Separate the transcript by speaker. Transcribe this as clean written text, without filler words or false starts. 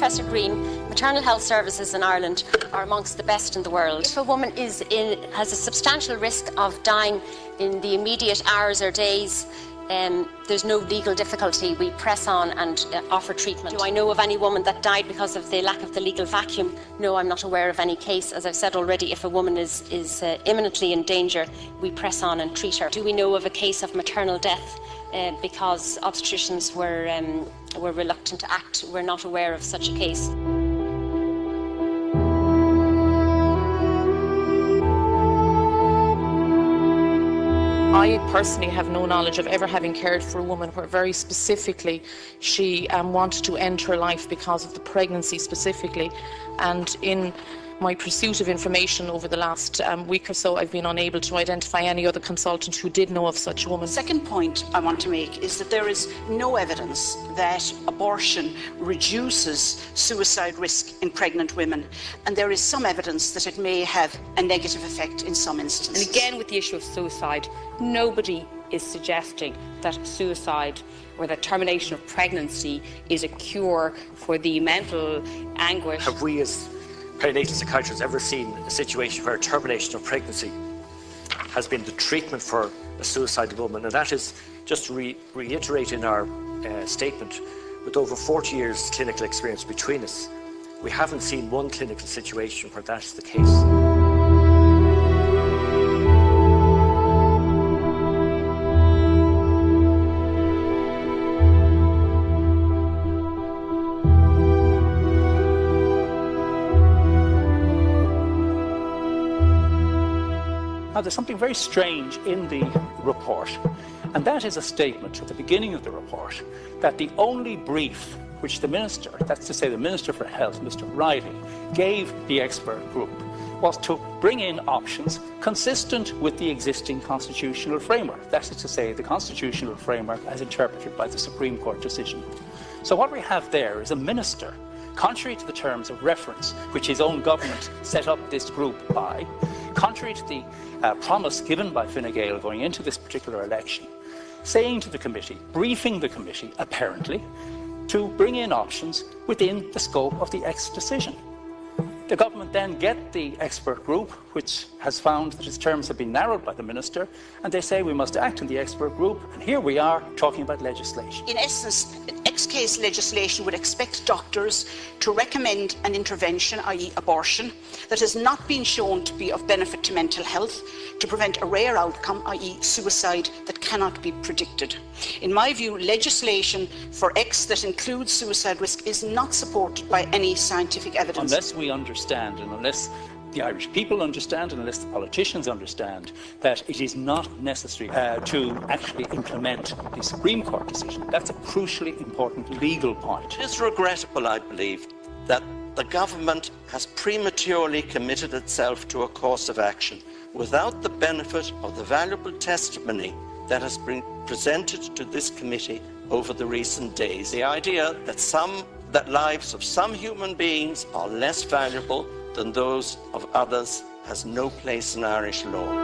Speaker 1: Professor Green, maternal health services in Ireland are amongst the best in the world. If a woman has a substantial risk of dying in the immediate hours or days, there's no legal difficulty. We press on and offer treatment. Do I know of any woman that died because of the lack of the legal vacuum? No, I'm not aware of any case. As I've said already, if a woman is imminently in danger, we press on and treat her. Do we know of a case of maternal death because obstetricians were reluctant to act? We're not aware of such a case.
Speaker 2: I personally have no knowledge of ever having cared for a woman where very specifically she wanted to end her life because of the pregnancy specifically, and in my pursuit of information over the last week or so, I've been unable to identify any other consultant who did know of such a woman.
Speaker 3: The second point I want to make is that there is no evidence that abortion reduces suicide risk in pregnant women, and there is some evidence that it may have a negative effect in some instances.
Speaker 4: And again, with the issue of suicide, nobody is suggesting that suicide or that termination of pregnancy is a cure for the mental anguish.
Speaker 5: Have we as perinatal psychiatrists ever seen a situation where termination of pregnancy has been the treatment for a suicidal woman? And that is, just to reiterate in our statement, with over 40 years clinical experience between us, we haven't seen one clinical situation where that's the case.
Speaker 6: Now, there's something very strange in the report, and that is a statement at the beginning of the report that the only brief which the Minister, that's to say the Minister for Health, Mr. Riley, gave the expert group was to bring in options consistent with the existing constitutional framework. That is to say, the constitutional framework as interpreted by the Supreme Court decision. So what we have there is a Minister, contrary to the terms of reference which his own government set up this group by, contrary to the promise given by Fine Gael going into this particular election, saying to the committee, briefing the committee, apparently, to bring in options within the scope of the X decision. The government then get the expert group, which has found that its terms have been narrowed by the Minister, and they say we must act in the expert group, and here we are talking about legislation.
Speaker 3: In essence, X-case legislation would expect doctors to recommend an intervention, i.e. abortion, that has not been shown to be of benefit to mental health, to prevent a rare outcome, i.e. suicide, that cannot be predicted. In my view, legislation for X that includes suicide risk is not supported by any scientific evidence.
Speaker 6: Unless we understand, and unless the Irish people understand, and unless the politicians understand that it is not necessary to actually implement the Supreme Court decision. That's a crucially important legal point.
Speaker 7: It is regrettable, I believe, that the government has prematurely committed itself to a course of action without the benefit of the valuable testimony that has been presented to this committee over the recent days. The idea that lives of some human beings are less valuable than those of others has no place in Irish law.